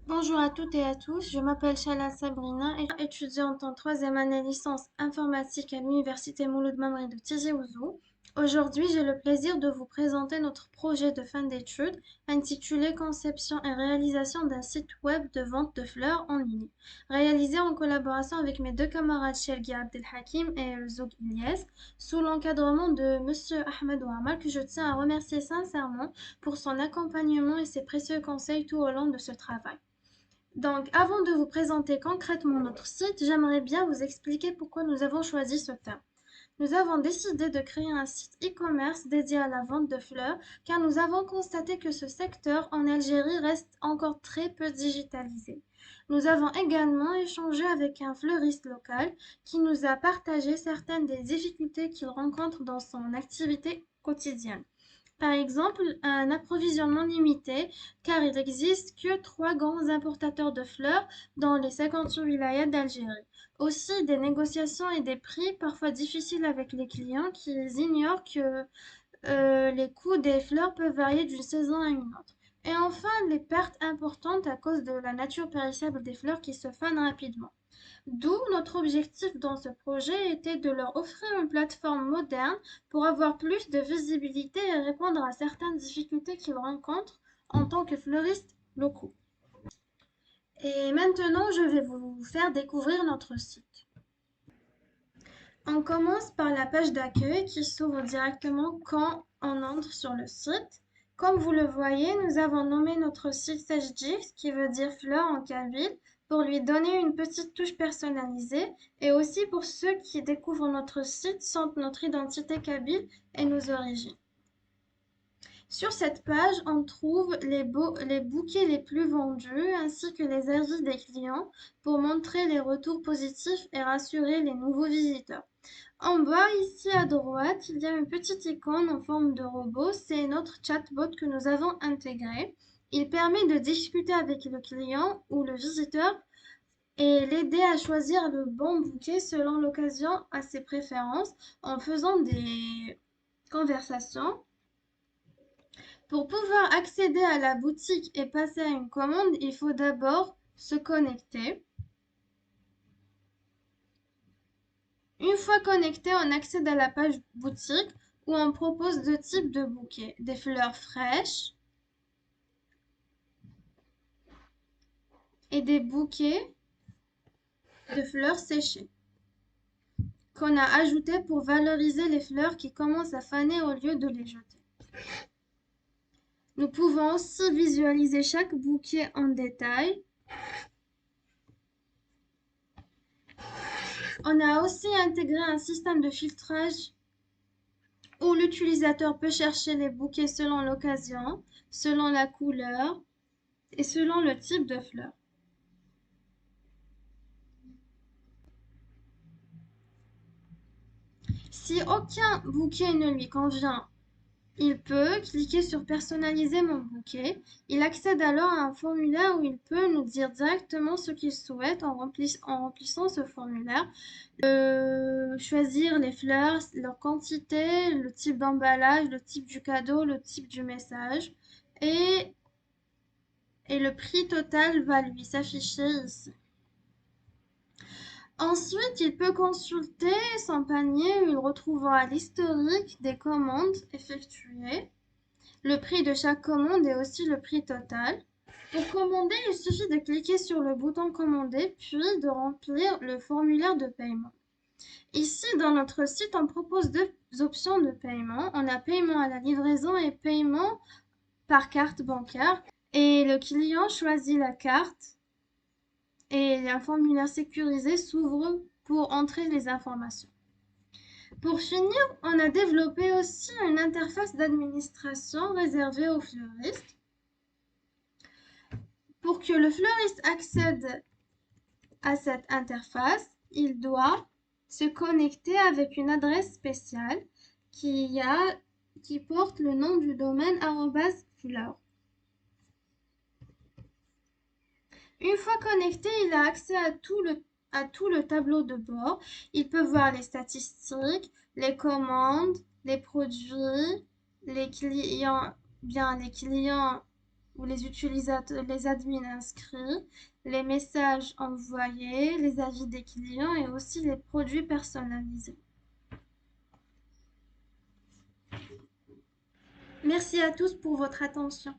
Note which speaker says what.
Speaker 1: Bonjour à toutes et à tous, je m'appelle Shala Sabrina et je suis étudiante en troisième année licence informatique à l'Université Mouloud Mamri de Tizi Ouzou. Aujourd'hui, j'ai le plaisir de vous présenter notre projet de fin d'études intitulé Conception et réalisation d'un site web de vente de fleurs en ligne, réalisé en collaboration avec mes deux camarades Shelgi Abdelhakim et Zouk Ilyes, sous l'encadrement de Monsieur Ahmed Ouamal, que je tiens à remercier sincèrement pour son accompagnement et ses précieux conseils tout au long de ce travail. Donc, avant de vous présenter concrètement notre site, j'aimerais bien vous expliquer pourquoi nous avons choisi ce terme. Nous avons décidé de créer un site e-commerce dédié à la vente de fleurs car nous avons constaté que ce secteur en Algérie reste encore très peu digitalisé. Nous avons également échangé avec un fleuriste local qui nous a partagé certaines des difficultés qu'il rencontre dans son activité quotidienne. Par exemple, un approvisionnement limité, car il n'existe que trois grands importateurs de fleurs dans les 58 wilayas d'Algérie. Aussi, des négociations et des prix parfois difficiles avec les clients qui ignorent que les coûts des fleurs peuvent varier d'une saison à une autre. Et enfin, les pertes importantes à cause de la nature périssable des fleurs qui se fanent rapidement. D'où notre objectif dans ce projet était de leur offrir une plateforme moderne pour avoir plus de visibilité et répondre à certaines difficultés qu'ils rencontrent en tant que fleuristes locaux. Et maintenant, je vais vous faire découvrir notre site. On commence par la page d'accueil qui s'ouvre directement quand on entre sur le site. Comme vous le voyez, nous avons nommé notre site SageGIF, qui veut dire fleur en kabyle, pour lui donner une petite touche personnalisée et aussi pour ceux qui découvrent notre site sentent notre identité kabyle et nos origines. Sur cette page, on trouve les bouquets les plus vendus ainsi que les avis des clients pour montrer les retours positifs et rassurer les nouveaux visiteurs. En bas, ici à droite, il y a une petite icône en forme de robot. C'est notre chatbot que nous avons intégré. Il permet de discuter avec le client ou le visiteur et l'aider à choisir le bon bouquet selon l'occasion à ses préférences en faisant des conversations. Pour pouvoir accéder à la boutique et passer à une commande, il faut d'abord se connecter. Une fois connecté, on accède à la page boutique où on propose deux types de bouquets, des fleurs fraîches et des bouquets de fleurs séchées qu'on a ajoutés pour valoriser les fleurs qui commencent à faner au lieu de les jeter. Nous pouvons aussi visualiser chaque bouquet en détail. On a aussi intégré un système de filtrage où l'utilisateur peut chercher les bouquets selon l'occasion, selon la couleur et selon le type de fleur. Si aucun bouquet ne lui convient, il peut cliquer sur personnaliser mon bouquet. Il accède alors à un formulaire où il peut nous dire directement ce qu'il souhaite en remplissant ce formulaire. Choisir les fleurs, leur quantité, le type d'emballage, le type du cadeau, le type du message. Et, et le prix total va lui s'afficher ici. Ensuite, il peut consulter son panier où il retrouvera l'historique des commandes effectuées, le prix de chaque commande et aussi le prix total. Pour commander, il suffit de cliquer sur le bouton commander puis de remplir le formulaire de paiement. Ici, dans notre site, on propose deux options de paiement. On a paiement à la livraison et paiement par carte bancaire. Et le client choisit la carte et un formulaire sécurisé s'ouvre pour entrer les informations. Pour finir, on a développé aussi une interface d'administration réservée aux fleuristes. Pour que le fleuriste accède à cette interface, il doit se connecter avec une adresse spéciale qui porte le nom du domaine @fleur. Une fois connecté, il a accès à tout le tableau de bord. Il peut voir les statistiques, les commandes, les produits, les clients ou les utilisateurs, les admins inscrits, les messages envoyés, les avis des clients et aussi les produits personnalisés. Merci à tous pour votre attention.